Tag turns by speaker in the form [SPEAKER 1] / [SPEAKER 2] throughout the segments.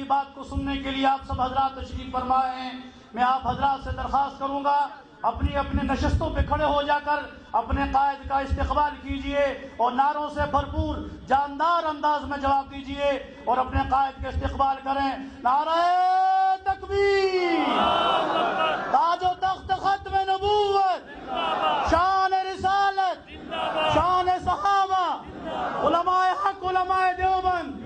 [SPEAKER 1] کی بات کو سننے کے لیے آپ سب حضرات تشریف فرمائے ہیں. میں آپ حضرات سے درخواست کروں گا اپنی اپنے نشستوں پہ کھڑے ہو جا کر اپنے قائد کا استقبال کیجئے اور نعروں سے بھرپور جاندار انداز میں جواب دیجئے اور اپنے قائد کا استقبال کریں. نعرہ تکبیر، تاج و تخت ختم نبوت، شان رسالت، شان صحابہ، علماء حق، علماء دیوبند.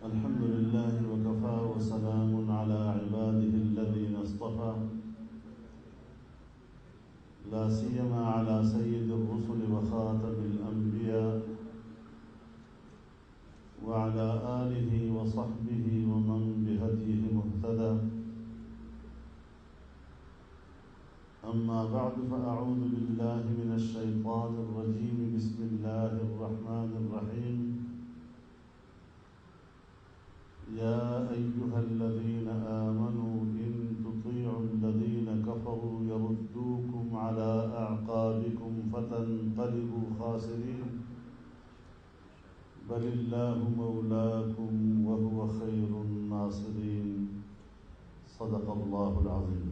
[SPEAKER 2] الحمد لله وكفى وسلام على عباده الذين اصطفى لا سيما على سيد الرسل وخاتم الأنبياء وعلى آله وصحبه ومن بهديه مهتدى. أما بعد فأعوذ بالله من الشيطان الرجيم. بسم الله الرحمن الرحيم. يا أيها الذين آمنوا إن تطيعوا الذين كفروا يردوكم على أعقابكم فتنقلبوا خاسرين بل الله مولاكم وهو خير الناصرين. صدق الله العظيم.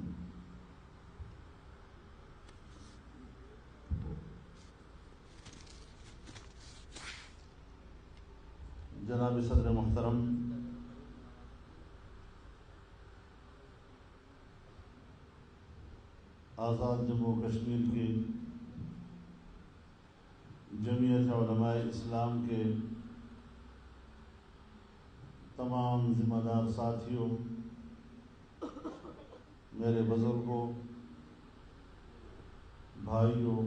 [SPEAKER 2] جناب صدر محترم، آزاد جموں کشمیر کی جمعیت علماء اسلام کے تمام ذمہ دار ساتھیوں، میرے بزرگوں، بھائیوں،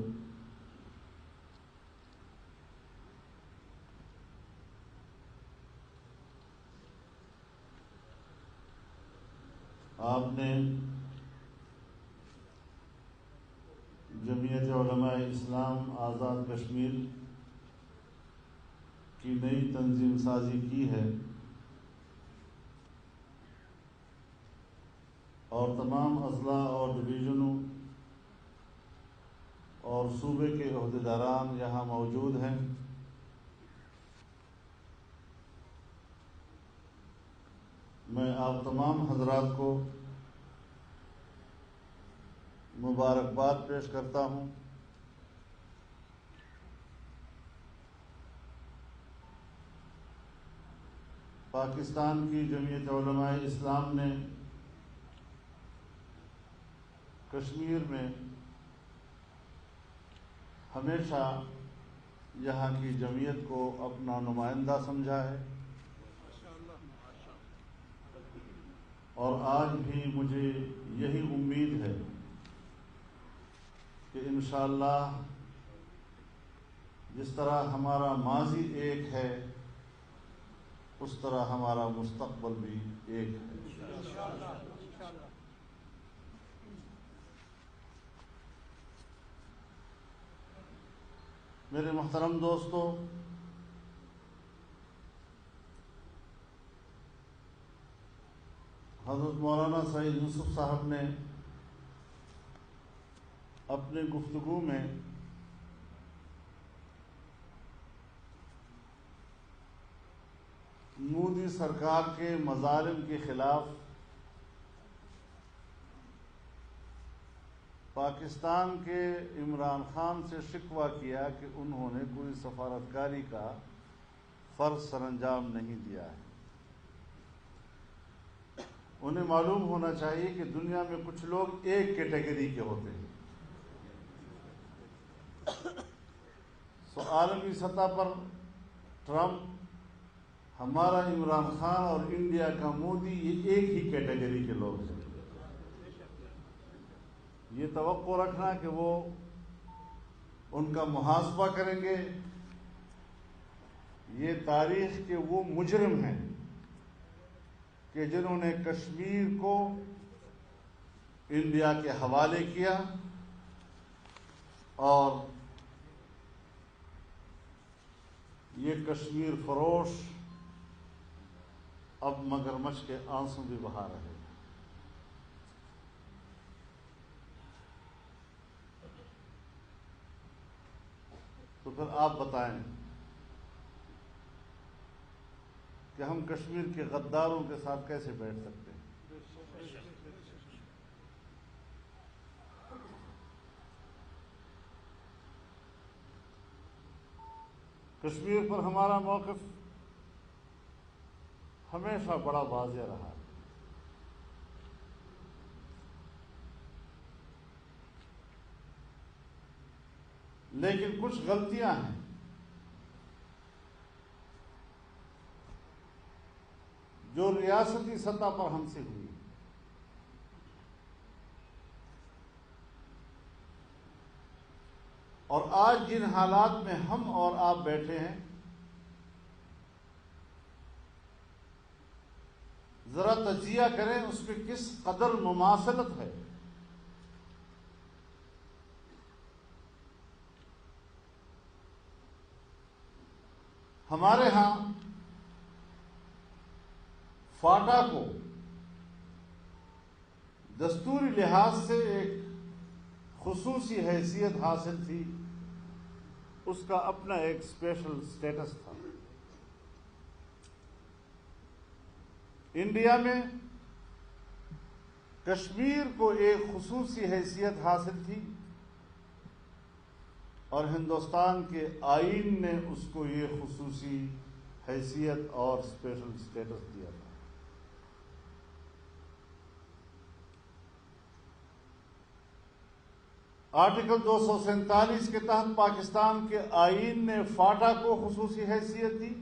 [SPEAKER 2] آپ نے جمعیت علماء اسلام آزاد کشمیر کی نئی تنظیم سازی کی ہے اور تمام اضلاع اور ڈویژنوں اور صوبے کے عہدیداران یہاں موجود ہیں. میں آپ تمام حضرات کو مبارکباد پیش کرتا ہوں. پاکستان کی جمعیت علماء اسلام نے کشمیر میں ہمیشہ یہاں کی جمعیت کو اپنا نمائندہ سمجھا ہے اور آج بھی مجھے یہی امید ہے کہ انشاءاللہ جس طرح ہمارا ماضی ایک ہے اس طرح ہمارا مستقبل بھی ایک ہے. میرے محترم دوستو، حضرت مولانا سعید یوسف صاحب نے اپنی گفتگو میں مودی سرکار کے مظالم کے خلاف پاکستان کے عمران خان سے شکوہ کیا کہ انہوں نے کوئی سفارتکاری کا فرض سر انجام نہیں دیا ہے. انہیں معلوم ہونا چاہیے کہ دنیا میں کچھ لوگ ایک کیٹیگری کے ہوتے ہیں. عالمی سطح پر ٹرمپ ہمارا عمران خان اور انڈیا کا مودی یہ ایک ہی کیٹیگری کے لوگ ہیں. یہ توقع رکھنا کہ وہ ان کا محاسبہ کریں گے. یہ تاریخ کے وہ مجرم ہیں کہ جنہوں نے کشمیر کو انڈیا کے حوالے کیا اور یہ کشمیر فروش اب مگرمچھ کے آنسو بھی بہا رہے ہیں. تو پھر آپ بتائیں کہ ہم کشمیر کے غداروں کے ساتھ کیسے بیٹھ سکتے ہیں؟ کشمیر پر ہمارا موقف ہمیشہ بڑا واضح رہا ہے. لیکن کچھ غلطیاں ہیں جو ریاستی سطح پر ہم سے ہوئی. اور آج جن حالات میں ہم اور آپ بیٹھے ہیں، ذرا تجزیہ کریں اس میں کس قدر مماثلت ہے. ہمارے ہاں فاٹا کو دستوری لحاظ سے ایک خصوصی حیثیت حاصل تھی، اس کا اپنا ایک اسپیشل اسٹیٹس تھا. انڈیا میں کشمیر کو ایک خصوصی حیثیت حاصل تھی اور ہندوستان کے آئین نے اس کو یہ خصوصی حیثیت اور اسپیشل اسٹیٹس دیا تھا. آرٹیکل 247 کے تحت پاکستان کے آئین نے فاٹا کو خصوصی حیثیت دی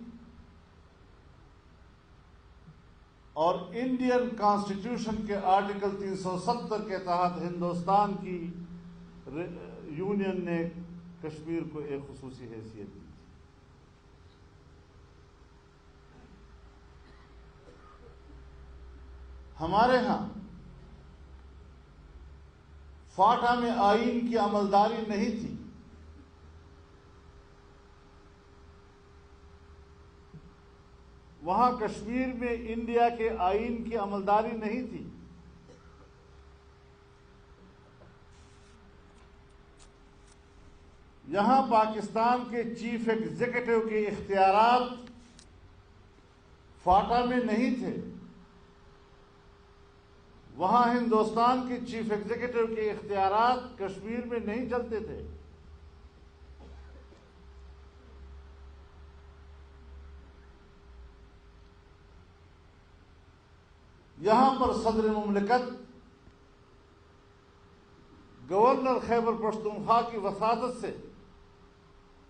[SPEAKER 2] اور انڈین کانسٹیٹیوشن کے آرٹیکل 370 کے تحت ہندوستان کی یونین نے کشمیر کو ایک خصوصی حیثیت دی. ہمارے ہاں فاٹا میں آئین کی عملداری نہیں تھی. وہاں کشمیر میں انڈیا کے آئین کی عملداری نہیں تھی. یہاں پاکستان کے چیف ایگزیکٹو کے اختیارات فاٹا میں نہیں تھے. وہاں ہندوستان کے چیف ایگزیکٹو کے اختیارات کشمیر میں نہیں چلتے تھے. یہاں پر صدر مملکت گورنر خیبر پختونخوا کی وساطت سے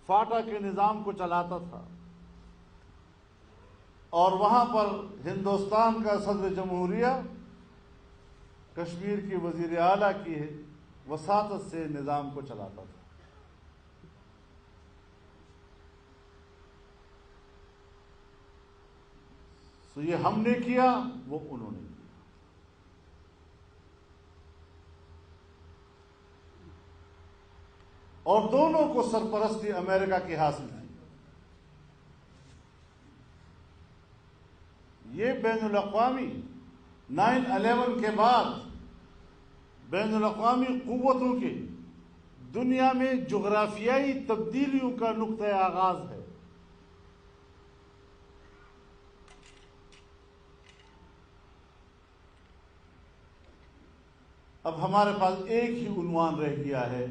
[SPEAKER 2] فاٹا کے نظام کو چلاتا تھا اور وہاں پر ہندوستان کا صدر جمہوریہ کشمیر کی وزیر اعلیٰ کی وساطت سے نظام کو چلاتا تھا. تو یہ ہم نے کیا، وہ انہوں نے کیا. اور دونوں کو سرپرستی امریکہ کی حاصل تھی. یہ بین الاقوامی 9/11 کے بعد بین الاقوامی قوتوں کے دنیا میں جغرافیائی تبدیلیوں کا نقطۂ آغاز ہے. اب ہمارے پاس ایک ہی عنوان رہ گیا ہے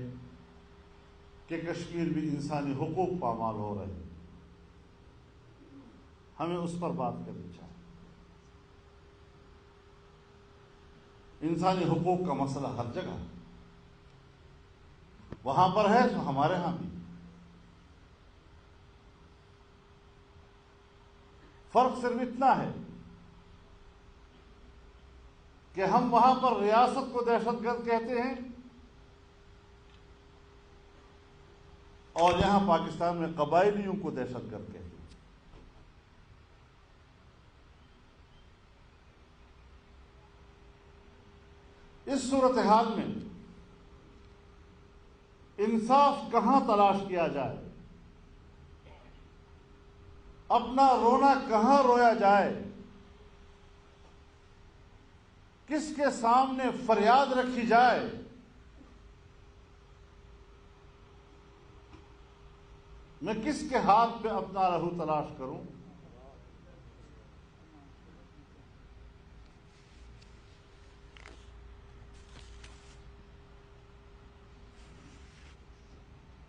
[SPEAKER 2] کہ کشمیر بھی انسانی حقوق پامال ہو رہے ہیں. ہمیں اس پر بات کرنی چاہیے. انسانی حقوق کا مسئلہ ہر جگہ ہے، وہاں پر ہے تو ہمارے ہاں بھی. فرق صرف اتنا ہے کہ ہم وہاں پر ریاست کو دہشت گرد کہتے ہیں اور یہاں پاکستان میں قبائلیوں کو دہشت گرد کہتے ہیں۔ اس صورتحال میں انصاف کہاں تلاش کیا جائے، اپنا رونا کہاں رویا جائے، کس کے سامنے فریاد رکھی جائے، میں کس کے ہاتھ پہ اپنا لہو تلاش کروں؟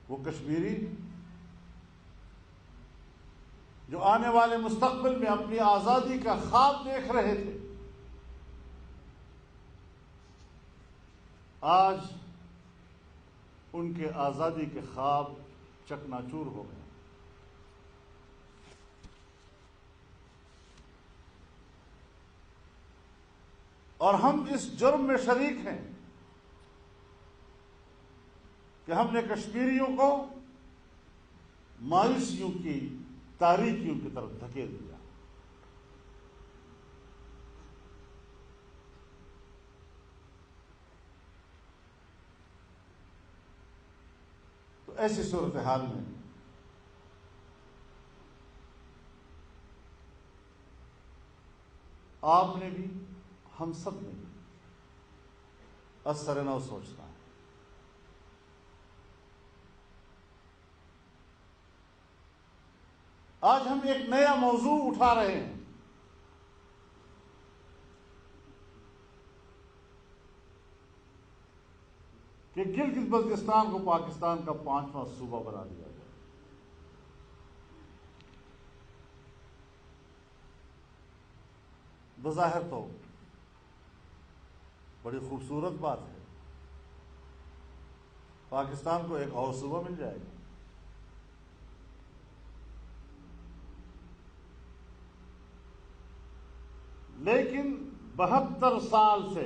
[SPEAKER 2] وہ کشمیری جو آنے والے مستقبل میں اپنی آزادی کا خواب دیکھ رہے تھے، آج ان کے آزادی کے خواب چکناچور ہو گئے۔ اور ہم اس جرم میں شریک ہیں کہ ہم نے کشمیریوں کو مایوسیوں کی تاریکیوں کی طرف دھکیل دیا۔ تو ایسی صورتحال میں آپ نے بھی، ہم سب نے بھی اثر نو سوچنا ہے۔ آج ہم ایک نیا موضوع اٹھا رہے ہیں کہ گلگت بلتستان کو پاکستان کا 5واں صوبہ بنا دیا جائے۔ بظاہر تو بڑی خوبصورت بات ہے، پاکستان کو ایک اور صوبہ مل جائے گا، لیکن 72 سال سے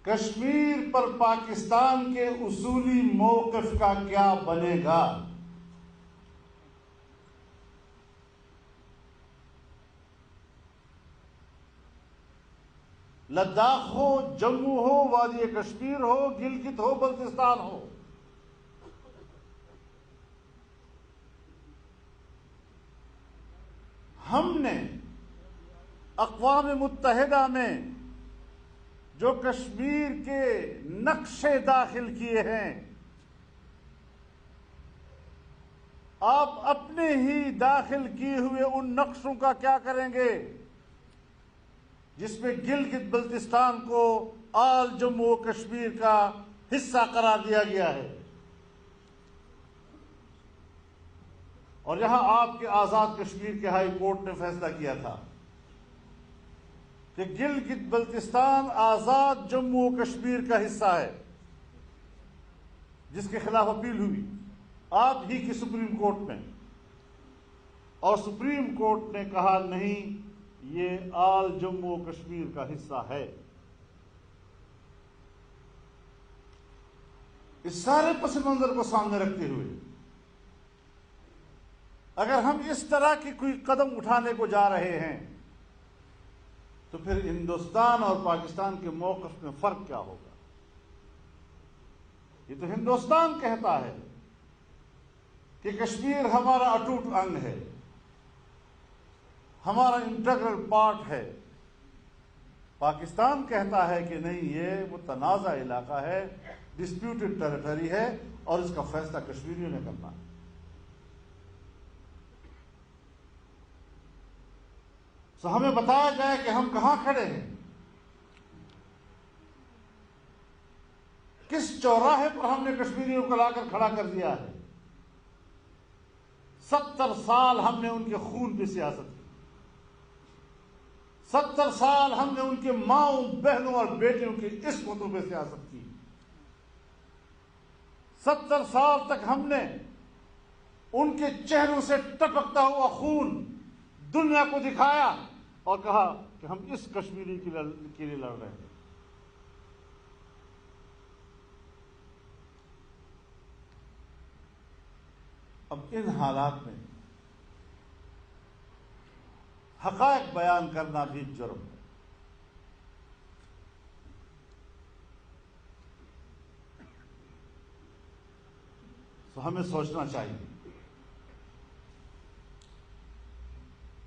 [SPEAKER 2] کشمیر پر پاکستان کے اصولی موقف کا کیا بنے گا؟ لداخ ہو، جموں ہو، وادی کشمیر ہو، گلگت ہو، بلتستان ہو، ہم نے اقوام متحدہ میں جو کشمیر کے نقشے داخل کیے ہیں، آپ اپنے ہی داخل کیے ہوئے ان نقشوں کا کیا کریں گے جس میں گلگت بلتستان کو آل جموں و کشمیر کا حصہ قرار دیا گیا ہے؟ اور یہاں آپ کے آزاد کشمیر کے ہائی کورٹ نے فیصلہ کیا تھا کہ گلگت بلتستان آزاد جموں و کشمیر کا حصہ ہے، جس کے خلاف اپیل ہوئی آپ ہی کی سپریم کورٹ میں، اور سپریم کورٹ نے کہا نہیں، یہ آل جموں و کشمیر کا حصہ ہے۔ اس سارے پس منظر کو سامنے رکھتے ہوئے اگر ہم اس طرح کی کوئی قدم اٹھانے کو جا رہے ہیں تو پھر ہندوستان اور پاکستان کے موقف میں فرق کیا ہوگا؟ یہ تو ہندوستان کہتا ہے کہ کشمیر ہمارا اٹوٹ انگ ہے، ہمارا انٹیگرل پارٹ ہے۔ پاکستان کہتا ہے کہ نہیں، یہ متنازع علاقہ ہے، ڈسپیوٹڈ ٹیریٹری ہے، اور اس کا فیصلہ کشمیریوں نے کرنا ہے۔ تو ہمیں بتایا جائے کہ ہم کہاں کھڑے ہیں، کس چوراہے پر ہم نے کشمیریوں کو لا کر کھڑا کر دیا ہے۔ 70 سال ہم نے ان کے خون پہ سیاست کی، 70 سال ہم نے ان کے ماؤں، بہنوں اور بیٹیوں کی عصمتوں پہ سیاست کی، 70 سال تک ہم نے ان کے چہروں سے ٹپکتا ہوا خون دنیا کو دکھایا اور کہا کہ ہم اس کشمیری کے لیے لڑ رہے ہیں. اب ان حالات میں حقائق بیان کرنا بھی جرم ہے. تو ہمیں سوچنا چاہیے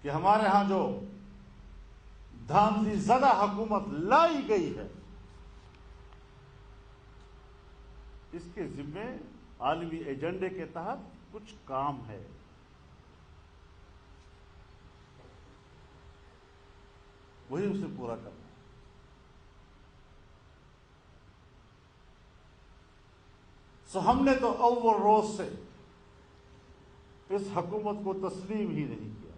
[SPEAKER 2] کہ ہمارے ہاں جو دھاندلی زدہ حکومت لائی گئی ہے اس کے ذمے عالمی ایجنڈے کے تحت کچھ کام ہے. وہی اسے پورا کرنا ہے. سو ہم نے تو اول روز سے اس حکومت کو تسلیم ہی نہیں کیا.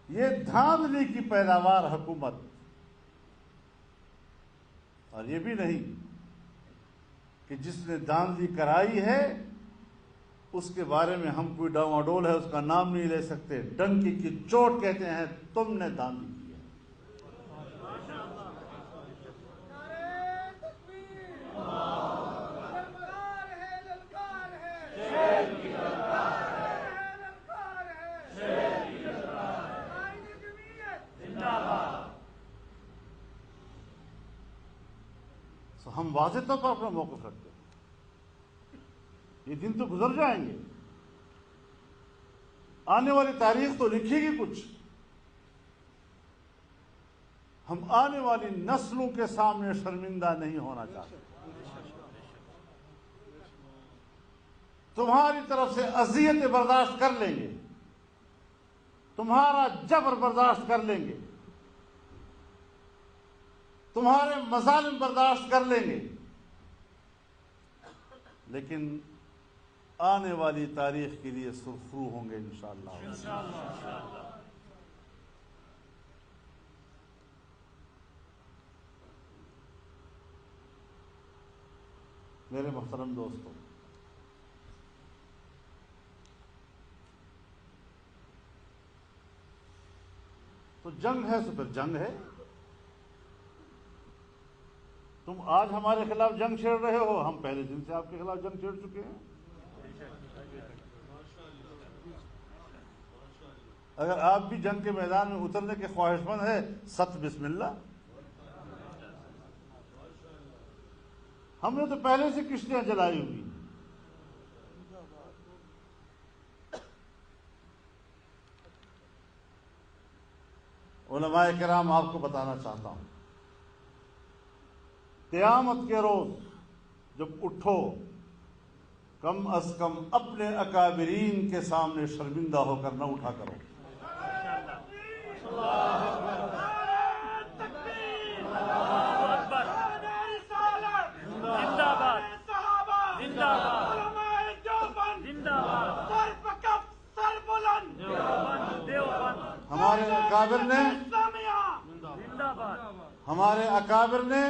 [SPEAKER 2] یہ دھاندلی کی پیداوار حکومت، اور یہ بھی نہیں کہ جس نے دھاندلی کرائی ہے اس کے بارے میں ہم کوئی ڈاواڈول ہے اس کا نام نہیں لے سکتے. ڈنکی کی چوٹ کہتے ہیں تم نے دھاندلی کی ہے. ہم واضح طور پر اپنا موقف رکھتے ہیں. یہ دن تو گزر جائیں گے، آنے والی تاریخ تو لکھے گی کچھ. ہم آنے والی نسلوں کے سامنے شرمندہ نہیں ہونا چاہتے. تمہاری طرف سے اذیتیں برداشت کر لیں گے، تمہارا جبر برداشت کر لیں گے، تمہارے مظالم برداشت کر لیں گے، لیکن آنے والی تاریخ کے لیے سرخرو ہوں گے انشاءاللہ. میرے محترم دوستوں، تو جنگ ہے تو پھر جنگ ہے. تم آج ہمارے خلاف جنگ چھیڑ رہے ہو، ہم پہلے دن سے آپ کے خلاف جنگ چھیڑ چکے ہیں. اگر آپ بھی جنگ کے میدان میں اترنے کے خواہش مند ہے، ست بسم اللہ. ہم نے تو پہلے سے کشتیاں جلائی ہوئی. علماء کرام آپ کو بتانا چاہتا ہوں، قیامت کے روز جب اٹھو، کم از کم اپنے اکابرین کے سامنے شرمندہ ہو کر نہ اٹھا کرو. ہمارے اکابر نے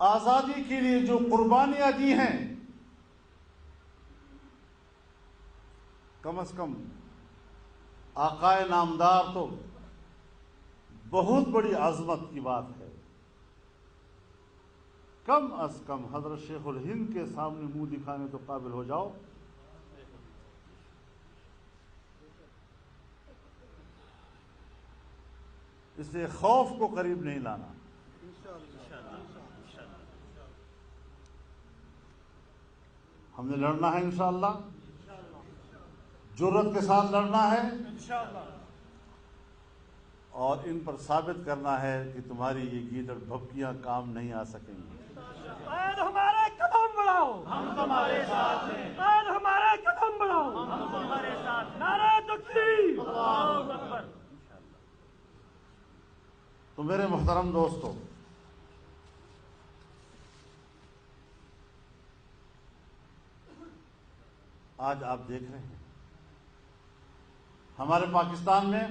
[SPEAKER 2] آزادی کے لیے جو قربانیاں دی ہیں، کم از کم آقائے نامدار تو بہت بڑی عظمت کی بات ہے. کم از کم حضرت شیخ الہند کے سامنے منہ دکھانے تو قابل ہو جاؤ. اس لیے خوف کو قریب نہیں لانا. ہم نے لڑنا ہے انشاءاللہ، جرأت کے ساتھ لڑنا ہے، اور ان پر ثابت کرنا ہے کہ تمہاری یہ گیدڑ بھبکیاں کام نہیں آ سکیں گی.
[SPEAKER 3] ہمارے قدم بڑھاؤ، ہم تمہارے ساتھ ہیں. ہمارے قدم بڑھاؤ، ہم تمہارے ساتھ. نعرہ تکبیر، اللہ اکبر.
[SPEAKER 2] تو میرے محترم دوستو، آج آپ دیکھ رہے ہیں ہمارے پاکستان میں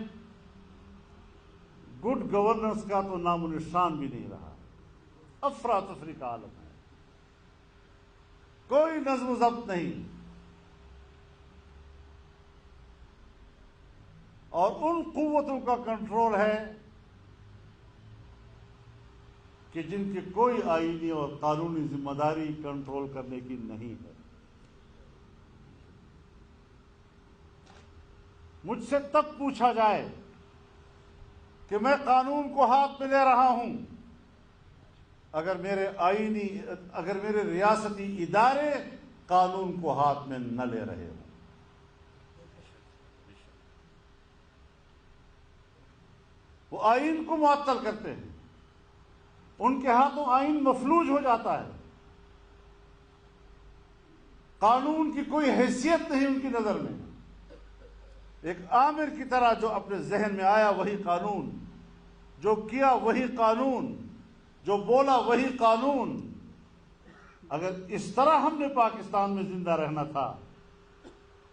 [SPEAKER 2] گڈ گورننس کا تو نام و نشان بھی نہیں رہا. افراتفری کا عالم ہے. کوئی نظم و ضبط نہیں، اور ان قوتوں کا کنٹرول ہے کہ جن کی کوئی آئینی اور قانونی ذمہ داری کنٹرول کرنے کی نہیں ہے۔ مجھ سے تب پوچھا جائے کہ میں قانون کو ہاتھ میں لے رہا ہوں اگر میرے ریاستی ادارے قانون کو ہاتھ میں نہ لے رہے ہوں۔ وہ آئین کو معطل کرتے ہیں، ان کے ہاتھوں آئین مفلوج ہو جاتا ہے، قانون کی کوئی حیثیت نہیں ان کی نظر میں۔ ایک آمر کی طرح جو اپنے ذہن میں آیا وہی قانون، جو کیا وہی قانون، جو بولا وہی قانون۔ اگر اس طرح ہم نے پاکستان میں زندہ رہنا تھا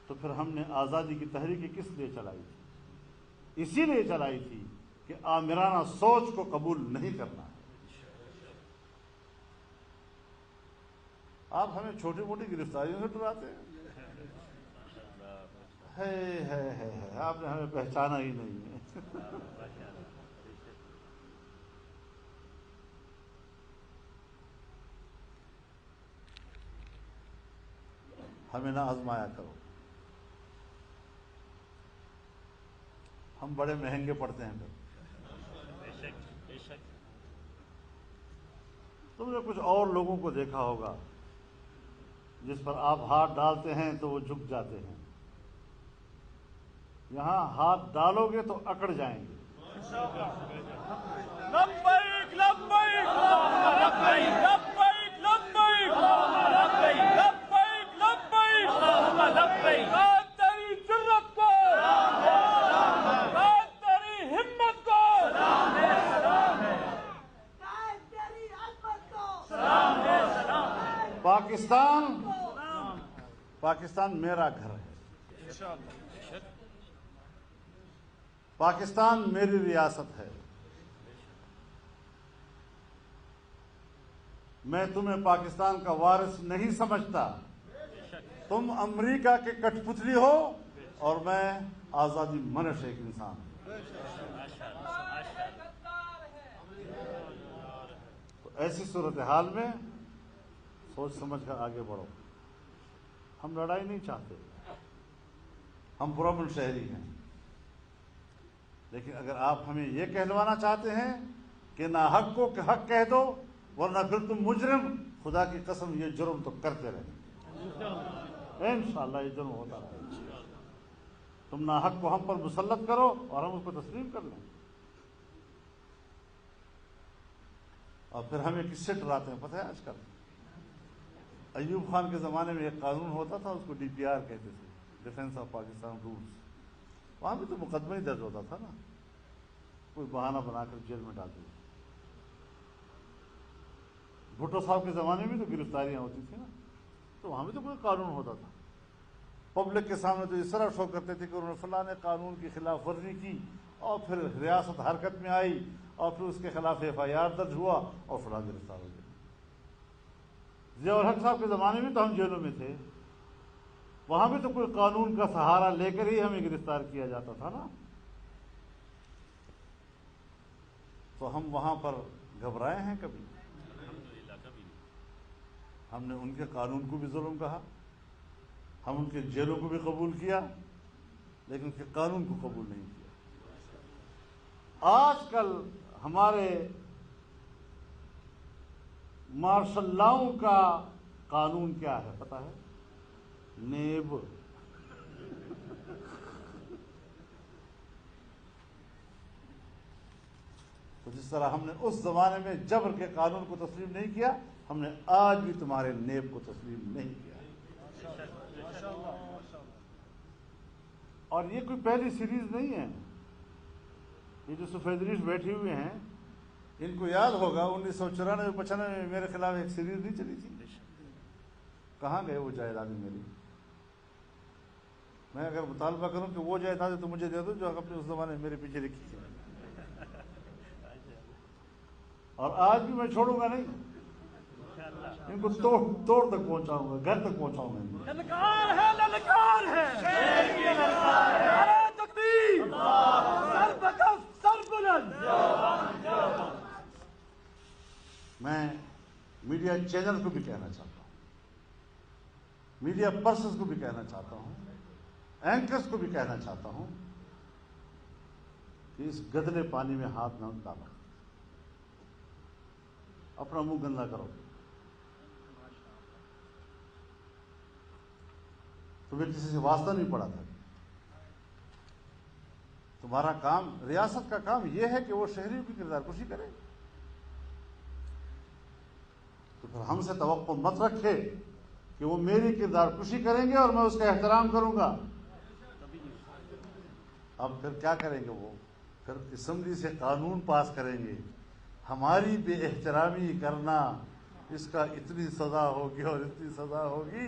[SPEAKER 2] تو پھر ہم نے آزادی کی تحریک کس لیے چلائی تھی؟ اسی لیے چلائی تھی کہ آمرانہ سوچ کو قبول نہیں کرنا ہے۔ آپ ہمیں چھوٹی موٹی گرفتاریوں سے ڈراتے ہیں، آپ نے ہمیں پہچانا ہی نہیں ہے۔ ہمیں نہ آزمایا کرو، ہم بڑے مہنگے پڑتے ہیں۔ تم نے کچھ اور لوگوں کو دیکھا ہوگا جس پر آپ ہاتھ ڈالتے ہیں تو وہ جھک جاتے ہیں، یہاں ہاتھ ڈالو گے تو اکڑ جائیں گے۔
[SPEAKER 3] لبیک لبیک لبیک لبیک لبیک لبیک لبیک، بات تیری جرت کو، بات تیری ہمت کو، تیری عظمت کو۔
[SPEAKER 2] پاکستان میرا گھر ہے، پاکستان میری ریاست ہے۔ میں تمہیں پاکستان کا وارث نہیں سمجھتا، تم امریکہ کے کٹ پتلی ہو اور میں آزادی منش ایک انسان ہوں۔ تو ایسی صورتحال میں سوچ سمجھ کر آگے بڑھو۔ ہم لڑائی نہیں چاہتے، ہم پرامن شہری ہیں، لیکن اگر آپ ہمیں یہ کہلوانا چاہتے ہیں کہ نہ حق کو حق کہہ دو ورنہ پھر تم مجرم، خدا کی قسم یہ جرم تو کرتے رہیں، انشاءاللہ یہ جرم ہوتا رہے۔ تم نہ حق کو ہم پر مسلط کرو اور ہم اس کو تسلیم کر لیں، اور پھر ہمیں کس سے ڈراتے ہیں پتہ ہے؟ آج کل ایوب خان کے زمانے میں ایک قانون ہوتا تھا، اس کو DPR کہتے تھے، ڈیفینس آف پاکستان رولز۔ وہاں بھی تو مقدمہ ہی درج ہوتا تھا نا، کوئی بہانہ بنا کر جیل میں ڈال دیا۔ بھٹو صاحب کے زمانے میں تو گرفتاریاں ہوتی تھیں نا، تو وہاں بھی تو کوئی قانون ہوتا تھا۔ پبلک کے سامنے تو اس طرح شو کرتے تھے کہ انہوں نے فلاں قانون کی خلاف ورزی کی، اور پھر ریاست حرکت میں آئی، اور پھر اس کے خلاف FIR درج ہوا اور فلاں گرفتار ہو گئے۔ ضیاء الحق صاحب کے زمانے میں تو ہم جیلوں میں تھے، وہاں بھی تو کوئی قانون کا سہارا لے کر ہی ہمیں گرفتار کیا جاتا تھا نا۔ تو ہم وہاں پر گھبرائے ہیں کبھی؟ ہم نے ان کے قانون کو بھی ظلم کہا، ہم ان کے جیلوں کو بھی قبول کیا، لیکن ان کے قانون کو قبول نہیں کیا۔ آج کل ہمارے مارشل لاؤں کا قانون کیا ہے پتہ ہے؟ نیب۔ تو جس طرح ہم نے اس زمانے میں جبر کے قانون کو تسلیم نہیں کیا، ہم نے آج بھی تمہارے نیب کو تسلیم نہیں کیا۔ اور یہ کوئی پہلی سیریز نہیں ہے۔ یہ جو سفید ریش بیٹھے ہوئے ہیں، ان کو یاد ہوگا 1994-95 میں میرے خلاف ایک سیریز نہیں چلی تھی؟ کہاں گئے وہ جائیدادیں میری؟ میں اگر مطالبہ کروں کہ وہ جائیدادیں تو مجھے دے دو جو اپنے اس زمانے میں میرے پیچھے لکھی تھی، اور آج بھی میں چھوڑوں گا نہیں۔ ان کو توڑ تک پہنچاؤں گا، گھر تک پہنچاؤں گا۔
[SPEAKER 3] للکار ہے، للکار ہے، نعرہ تکبیر، سر بکف سر بلند۔
[SPEAKER 2] میں میڈیا چینل کو بھی کہنا چاہتا ہوں، میڈیا پرسنز کو بھی کہنا چاہتا ہوں، اینکرز کو بھی کہنا چاہتا ہوں کہ اس گدلے پانی میں ہاتھ نہ ڈالو، اپنا منہ گندا کرو۔ تمہیں کسی سے واسطہ نہیں پڑا تھا، تمہارا کام، ریاست کا کام یہ ہے کہ وہ شہریوں کی کردار کشی کرے، تو پھر ہم سے توقع مت رکھے کہ وہ میری کردار کشی کریں گے اور میں اس کا احترام کروں گا۔ اب پھر کیا کریں گے وہ؟ پھر اسمبلی سے قانون پاس کریں گے، ہماری بے احترامی کرنا، اس کا اتنی سزا ہوگی اور اتنی سزا ہوگی۔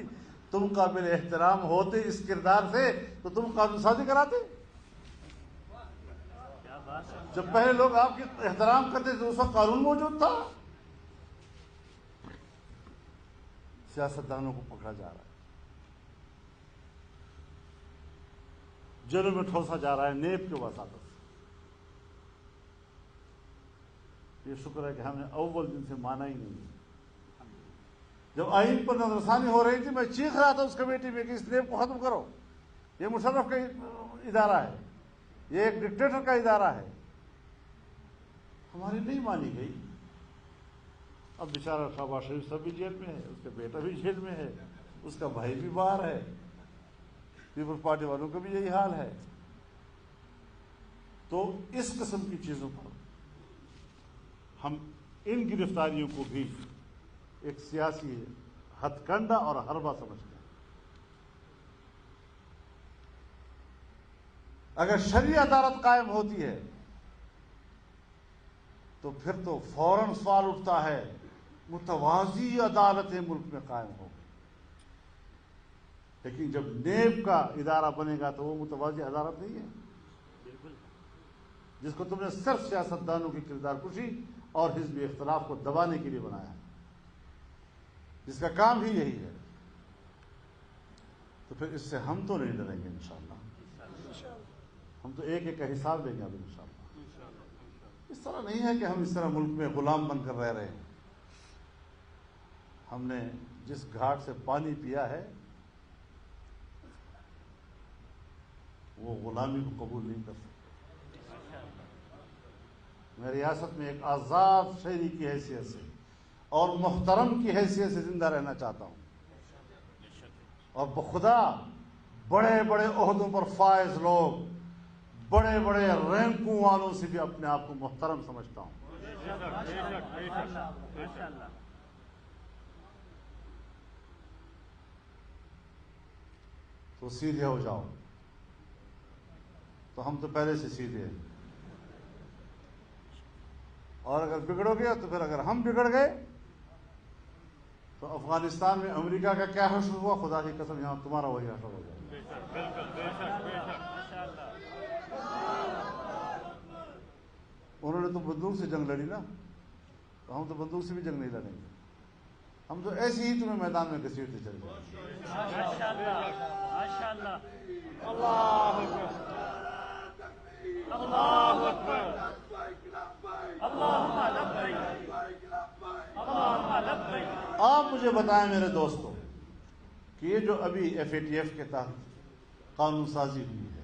[SPEAKER 2] تم قابل احترام ہوتے اس کردار سے تو تم قانون سازی کراتے؟ جب پہلے لوگ آپ کی احترام کرتے تھے اس وقت قانون موجود تھا۔ سیاستدانوں کو پکڑا جا رہا ہے، جیلوں میں ٹھوسا جا رہا ہے نیب کے وساطت سے۔ یہ شکر ہے کہ ہم نے اول دن سے مانا ہی نہیں۔ جب آئین پر نظر ثانی ہو رہی تھی میں چیخ رہا تھا اس کمیٹی میں کہ اس نیب کو ختم کرو، یہ مشرف کا ادارہ ہے، یہ ایک ڈکٹیٹر کا ادارہ ہے۔ ہماری نہیں مانی گئی۔ اب بیچارہ شہباز شریف صاحب بھی جیل میں ہے، اس کا بیٹا بھی جیل میں ہے، اس کا بھائی بھی باہر ہے، پیپلز پارٹی والوں کا بھی یہی حال ہے۔ تو اس قسم کی چیزوں پر ہم ان گرفتاریوں کو بھی ایک سیاسی ہتھ کنڈا اور حربہ سمجھتے ہیں۔ اگر شرعی عدالت قائم ہوتی ہے تو پھر تو فوراً سوال اٹھتا ہے متوازی عدالتیں ملک میں قائم ہو گئی، لیکن جب نیب کا ادارہ بنے گا تو وہ متوازی عدالت نہیں ہے جس کو تم نے صرف سیاستدانوں کی کردار کشی اور حزبی اختلاف کو دبانے کے لیے بنایا ہے، جس کا کام ہی یہی ہے۔ تو پھر اس سے ہم تو نہیں ڈریں گے انشاءاللہ، ہم تو ایک ایک کا حساب دیں گے اب انشاءاللہ۔ اس طرح نہیں ہے کہ ہم اس طرح ملک میں غلام بن کر رہ رہے ہیں۔ ہم نے جس گھاٹ سے پانی پیا ہے وہ غلامی کو قبول نہیں کر سکتے۔ میں ریاست میں ایک آزاد شہری کی حیثیت سے اور محترم کی حیثیت سے زندہ رہنا چاہتا ہوں، اور بخدا بڑے بڑے عہدوں پر فائز لوگ، بڑے بڑے رینکوں والوں سے بھی اپنے آپ کو محترم سمجھتا ہوں۔ تو سیدھے ہو جاؤ، تو ہم تو پہلے سے سیدھے ہیں، اور اگر بگڑو گے تو پھر اگر ہم بگڑ گئے تو افغانستان میں امریکہ کا کیا حشر ہوا، خدا کی قسم یہاں تمہارا وہی حشر ہو جائے۔ انہوں نے تو بندوق سے جنگ لڑی نا، تو ہم تو بندوق سے بھی جنگ نہیں لڑیں گے، ہم تو ایسے ہی تمہیں میدان میں گھسیٹتے چلے جائیں گے۔ آپ مجھے بتائیں میرے دوستوں کہ یہ جو ابھی FATF کے تحت قانون سازی ہوئی ہے